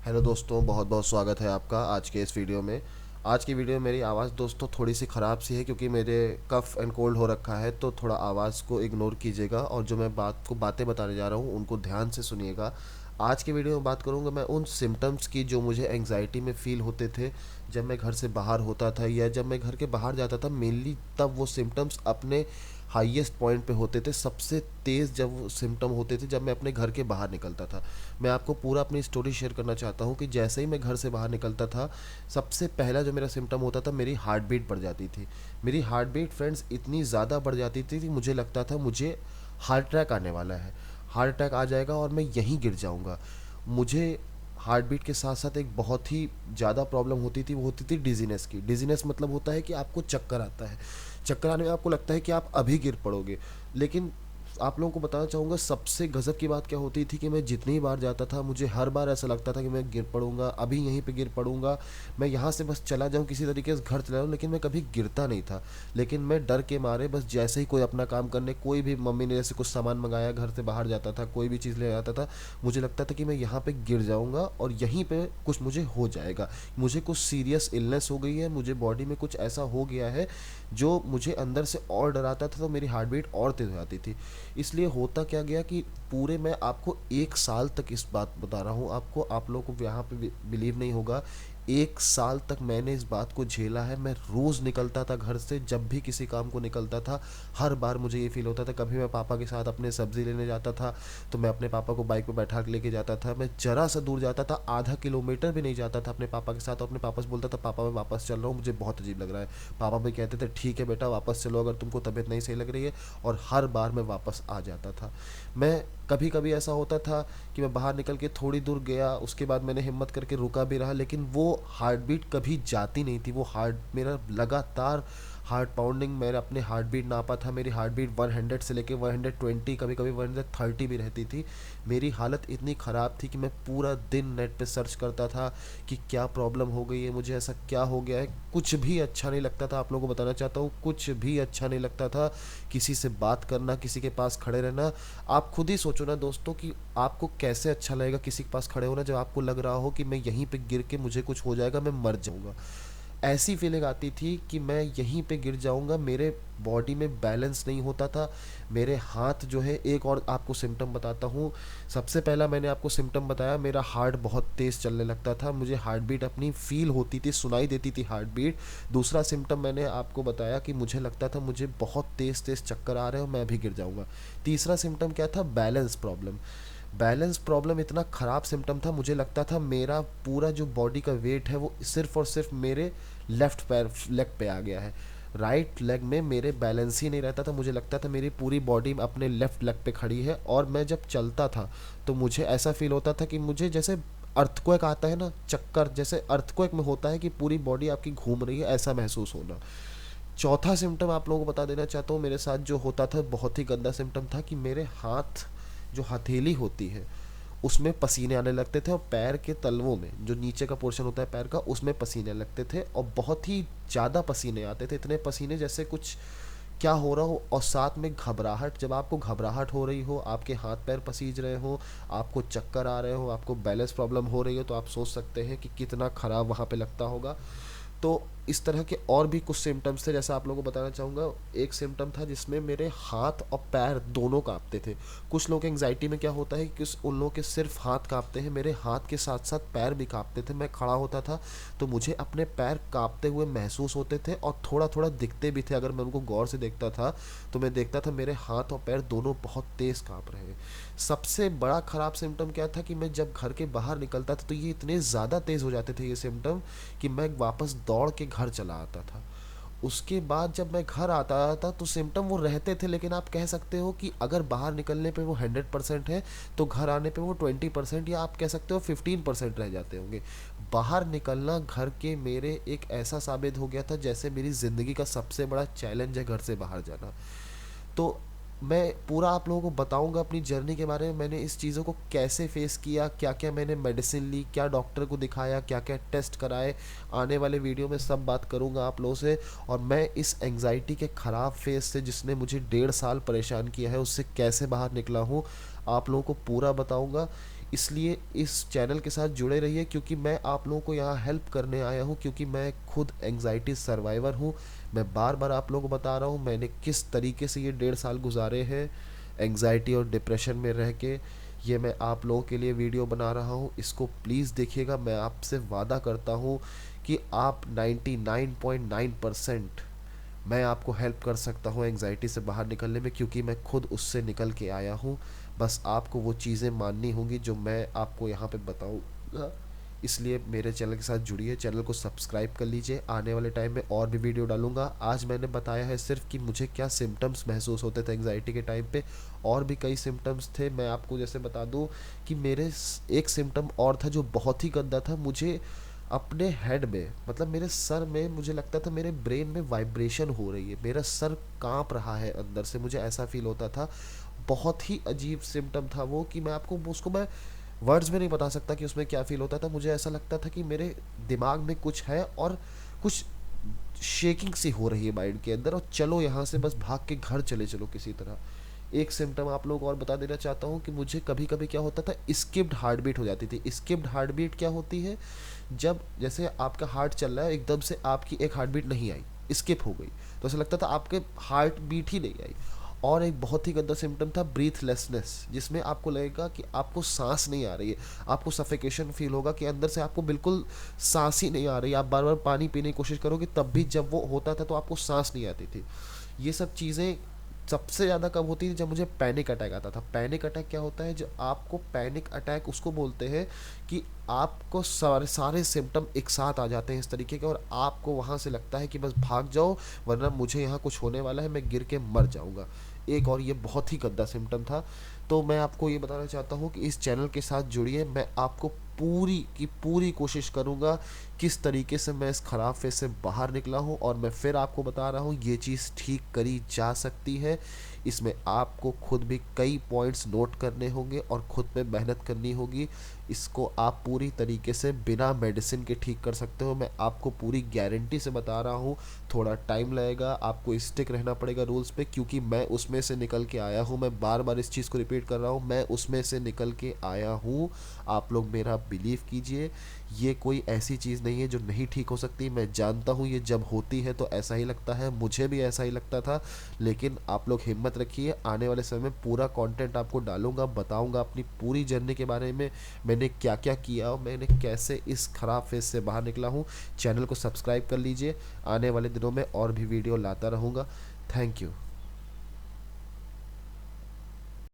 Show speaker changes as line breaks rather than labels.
Hello दोस्तों, बहुत बहुत स्वागत है आपका आज के इस वीडियो में। आज की वीडियो में मेरी आवाज़ दोस्तों थोड़ी सी ख़राब सी है क्योंकि मेरे कफ़ एंड कोल्ड हो रखा है, तो थोड़ा आवाज़ को इग्नोर कीजिएगा और जो मैं बातें बताने जा रहा हूँ उनको ध्यान से सुनिएगा। आज की वीडियो में बात करूँगा मैं उन सिम्टम्स की जो मुझे एंग्जाइटी में फ़ील होते थे जब मैं घर से बाहर होता था या जब मैं घर के बाहर जाता था। मेनली तब वो सिम्टम्स अपने हाईएस्ट पॉइंट पे होते थे, सबसे तेज़ जब वो सिम्टम होते थे जब मैं अपने घर के बाहर निकलता था। मैं आपको पूरा अपनी स्टोरी शेयर करना चाहता हूँ कि जैसे ही मैं घर से बाहर निकलता था, सबसे पहला जो मेरा सिम्टम होता था, मेरी हार्ट बीट बढ़ जाती थी। मेरी हार्ट बीट फ्रेंड्स इतनी ज़्यादा बढ़ जाती थी कि मुझे लगता था मुझे हार्ट अटैक आने वाला है, हार्ट अटैक आ जाएगा और मैं यहीं गिर जाऊँगा। मुझे हार्ट बीट के साथ साथ एक बहुत ही ज़्यादा प्रॉब्लम होती थी, वो होती थी डिजीनेस की। डिजीनेस मतलब होता है कि आपको चक्कर आता है। चक्कर आने में आपको लगता है कि आप अभी गिर पड़ोगे। लेकिन आप लोगों को बताना चाहूँगा सबसे गज़ब की बात क्या होती थी कि मैं जितनी बार जाता था मुझे हर बार ऐसा लगता था कि मैं गिर पड़ूंगा, अभी यहीं पे गिर पड़ूंगा, मैं यहाँ से बस चला जाऊँ, किसी तरीके से घर चला जाऊँ, लेकिन मैं कभी गिरता नहीं था। लेकिन मैं डर के मारे बस जैसे ही कोई अपना काम करने, कोई भी मम्मी ने जैसे कुछ सामान मंगाया, घर से बाहर जाता था, कोई भी चीज़ ले आता था, मुझे लगता था कि मैं यहाँ पे गिर जाऊँगा और यहीं पे कुछ मुझे हो जाएगा, मुझे कुछ सीरियस इलनेस हो गई है, मुझे बॉडी में कुछ ऐसा हो गया है जो मुझे अंदर से और डराता था। तो मेरी हार्ट बीट और तेज़ हो जाती थी। इसलिए होता क्या गया कि पूरे मैं आपको 1 साल तक इस बात बता रहा हूँ आपको, आप लोगों को यहाँ पे बिलीव नहीं होगा। 1 साल तक मैंने इस बात को झेला है। मैं रोज़ निकलता था घर से, जब भी किसी काम को निकलता था हर बार मुझे ये फील होता था। कभी मैं पापा के साथ अपने सब्ज़ी लेने जाता था तो मैं अपने पापा को बाइक पे बैठा के लेके जाता था। मैं ज़रा सा दूर जाता था, आधा किलोमीटर भी नहीं जाता था अपने पापा के साथ, और अपने पापा से बोलता था पापा मैं वापस चल रहा हूँ, मुझे बहुत अजीब लग रहा है। पापा भी कहते थे ठीक है बेटा वापस चलो, अगर तुमको तबीयत नहीं सही लग रही है। और हर बार मैं वापस आ जाता था। मैं कभी कभी ऐसा होता था कि मैं बाहर निकल के थोड़ी दूर गया, उसके बाद मैंने हिम्मत करके रुका भी रहा, लेकिन वो हार्ट बीट कभी जाती नहीं थी। वो हार्ट मेरा लगातार हार्ट पाउंडिंग, मैंने अपने हार्ट बीट नापा था, मेरी हार्ट बीट 100 से लेके 120, कभी कभी 130 भी रहती थी। मेरी हालत इतनी ख़राब थी कि मैं पूरा दिन नेट पे सर्च करता था कि क्या प्रॉब्लम हो गई है, मुझे ऐसा क्या हो गया है। कुछ भी अच्छा नहीं लगता था, आप लोगों को बताना चाहता हूँ, कुछ भी अच्छा नहीं लगता था। किसी से बात करना, किसी के पास खड़े रहना, आप खुद ही सोचो ना दोस्तों कि आपको कैसे अच्छा लगेगा किसी के पास खड़े होना जब आपको लग रहा हो कि मैं यहीं पे गिर के मुझे कुछ हो जाएगा, मैं मर जाऊंगा। ऐसी फीलिंग आती थी कि मैं यहीं पे गिर जाऊंगा। मेरे बॉडी में बैलेंस नहीं होता था। मेरे हाथ जो है, एक और आपको सिम्टम बताता हूँ। सबसे पहला मैंने आपको सिम्टम बताया, मेरा हार्ट बहुत तेज़ चलने लगता था, मुझे हार्ट बीट अपनी फील होती थी, सुनाई देती थी हार्ट बीट। दूसरा सिम्टम मैंने आपको बताया कि मुझे लगता था मुझे बहुत तेज़ तेज़ चक्कर आ रहे हैं और मैं भी गिर जाऊंगा। तीसरा सिम्टम क्या था? Balance problem. बैलेंस प्रॉब्लम इतना ख़राब सिम्टम था, मुझे लगता था मेरा पूरा जो बॉडी का वेट है वो सिर्फ और सिर्फ मेरे लेफ्ट पैर लेग पे आ गया है। राइट लेग में मेरे बैलेंस ही नहीं रहता था, मुझे लगता था मेरी पूरी बॉडी अपने लेफ्ट लेग पे खड़ी है। और मैं जब चलता था तो मुझे ऐसा फील होता था कि मुझे जैसे अर्थक्वेक आता है ना, चक्कर जैसे अर्थक्वेक में होता है कि पूरी बॉडी आपकी घूम रही है, ऐसा महसूस होना। चौथा सिम्टम आप लोगों को बता देना चाहता हूँ, मेरे साथ जो होता था बहुत ही गंदा सिम्टम था कि मेरे हाथ, जो हथेली होती है, उसमें पसीने आने लगते थे, और पैर के तलवों में जो नीचे का पोर्शन होता है पैर का, उसमें पसीने लगते थे और बहुत ही ज़्यादा पसीने आते थे। इतने पसीने जैसे कुछ क्या हो रहा हो, और साथ में घबराहट। जब आपको घबराहट हो रही हो, आपके हाथ पैर पसीज रहे हो, आपको चक्कर आ रहे हो, आपको बैलेंस प्रॉब्लम हो रही हो, तो आप सोच सकते हैं कि कितना ख़राब वहाँ पे लगता होगा। तो इस तरह के और भी कुछ सिम्टम्स थे, जैसा आप लोगों को बताना चाहूँगा। एक सिम्टम था जिसमें मेरे हाथ और पैर दोनों कांपते थे। कुछ लोग एंग्जाइटी में क्या होता है कि उन लोगों के सिर्फ हाथ कांपते हैं, मेरे हाथ के साथ साथ पैर भी कांपते थे। मैं खड़ा होता था तो मुझे अपने पैर कांपते हुए महसूस होते थे और थोड़ा थोड़ा दिखते भी थे। अगर मैं उनको गौर से देखता था तो मैं देखता था मेरे हाथ और पैर दोनों बहुत तेज़ कांप रहे हैं। सबसे बड़ा ख़राब सिम्टम क्या था कि मैं जब घर के बाहर निकलता था तो ये इतने ज़्यादा तेज़ हो जाते थे ये सिम्टम कि मैं वापस दौड़ के घर चला आता था। उसके बाद जब मैं घर आता था तो सिम्टम वो रहते थे, लेकिन आप कह सकते हो कि अगर बाहर निकलने पे वो 100% है तो घर आने पे वो 20% या आप कह सकते हो 15% रह जाते होंगे। बाहर निकलना घर के मेरे एक ऐसा साबित हो गया था जैसे मेरी ज़िंदगी का सबसे बड़ा चैलेंज है घर से बाहर जाना। तो मैं पूरा आप लोगों को बताऊंगा अपनी जर्नी के बारे में, मैंने इस चीज़ों को कैसे फेस किया, क्या क्या मैंने मेडिसिन ली, क्या डॉक्टर को दिखाया, क्या क्या टेस्ट कराए। आने वाले वीडियो में सब बात करूंगा आप लोगों से। और मैं इस एंग्जाइटी के ख़राब फेस से, जिसने मुझे 1.5 साल परेशान किया है, उससे कैसे बाहर निकला हूँ आप लोगों को पूरा बताऊंगा। इसलिए इस चैनल के साथ जुड़े रहिए, क्योंकि मैं आप लोगों को यहाँ हेल्प करने आया हूँ, क्योंकि मैं खुद एंग्जाइटी सर्वाइवर हूँ। मैं बार बार आप लोगों को बता रहा हूँ मैंने किस तरीके से ये 1.5 साल गुजारे हैं एंग्जाइटी और डिप्रेशन में रह के। ये मैं आप लोगों के लिए वीडियो बना रहा हूँ, इसको प्लीज़ देखिएगा। मैं आपसे वादा करता हूँ कि आप 99.9% मैं आपको हेल्प कर सकता हूँ एंग्जाइटी से बाहर निकलने में, क्योंकि मैं खुद उससे निकल के आया हूँ। बस आपको वो चीज़ें माननी होंगी जो मैं आपको यहाँ पे बताऊँगा। इसलिए मेरे चैनल के साथ जुड़िए, चैनल को सब्सक्राइब कर लीजिए। आने वाले टाइम में और भी वीडियो डालूंगा। आज मैंने बताया है सिर्फ कि मुझे क्या सिम्टम्स महसूस होते थे एंग्जाइटी के टाइम पे, और भी कई सिम्टम्स थे। मैं आपको जैसे बता दूं कि मेरे एक सिम्टम और था जो बहुत ही गंदा था। मुझे अपने हेड में, मतलब मेरे सर में, मुझे लगता था मेरे ब्रेन में वाइब्रेशन हो रही है, मेरा सर कांप रहा है अंदर से, मुझे ऐसा फील होता था। बहुत ही अजीब सिम्टम था वो, कि मैं आपको उसको मैं वर्ड्स में नहीं बता सकता कि उसमें क्या फ़ील होता था। मुझे ऐसा लगता था कि मेरे दिमाग में कुछ है और कुछ शेकिंग सी हो रही है माइंड के अंदर, और चलो यहाँ से बस भाग के घर चले चलो किसी तरह। एक सिम्टम आप लोग और बता देना चाहता हूँ कि मुझे कभी कभी क्या होता था, स्किप्ड हार्ट बीट हो जाती थी। स्किप्ड हार्ट बीट क्या होती है? जब जैसे आपका हार्ट चल रहा है, एकदम से आपकी एक हार्ट बीट नहीं आई, स्किप हो गई, तो ऐसा लगता था आपके हार्ट बीट ही नहीं आई। और एक बहुत ही गंदा सिम्टम था ब्रीथलेसनेस, जिसमें आपको लगेगा कि आपको सांस नहीं आ रही है, आपको सफिकेशन फील होगा कि अंदर से आपको बिल्कुल सांस ही नहीं आ रही। आप बार बार पानी पीने की कोशिश करोगे तब भी जब वो होता था तो आपको सांस नहीं आती थी। ये सब चीज़ें सबसे ज़्यादा कब होती थी? जब मुझे पैनिक अटैक आता था। पैनिक अटैक क्या होता है? जो आपको पैनिक अटैक उसको बोलते हैं कि आपको सारे सारे सिम्टम एक साथ आ जाते हैं इस तरीके के, और आपको वहाँ से लगता है कि बस भाग जाओ वरना मुझे यहाँ कुछ होने वाला है, मैं गिर के मर जाऊँगा। एक और ये बहुत ही गंदा सिम्टम था। तो मैं आपको ये बताना चाहता हूँ कि इस चैनल के साथ जुड़िए। मैं आपको पूरी की पूरी कोशिश करूँगा किस तरीके से मैं इस ख़राब फेज़ से बाहर निकला हूँ, और मैं फिर आपको बता रहा हूँ ये चीज़ ठीक करी जा सकती है। इसमें आपको खुद भी कई पॉइंट्स नोट करने होंगे और खुद पे मेहनत करनी होगी। इसको आप पूरी तरीके से बिना मेडिसिन के ठीक कर सकते हो, मैं आपको पूरी गारंटी से बता रहा हूँ। थोड़ा टाइम लगेगा, आपको स्टिक रहना पड़ेगा रूल्स पे, क्योंकि मैं उसमें से निकल के आया हूँ। मैं बार बार इस चीज़ को रिपीट कर रहा हूँ, मैं उसमें से निकल के आया हूँ। आप लोग मेरा बिलीव कीजिए, ये कोई ऐसी चीज़ नहीं है जो नहीं ठीक हो सकती। मैं जानता हूँ ये जब होती है तो ऐसा ही लगता है, मुझे भी ऐसा ही लगता था, लेकिन आप लोग हिम्मत रखिए। आने वाले समय में पूरा कंटेंट आपको डालूंगा, बताऊंगा अपनी पूरी जर्नी के बारे में, मैंने क्या क्या किया और मैंने कैसे इस ख़राब फेज़ से बाहर निकला हूँ। चैनल को सब्सक्राइब कर लीजिए, आने वाले दिनों में और भी वीडियो लाता रहूँगा। Thank you.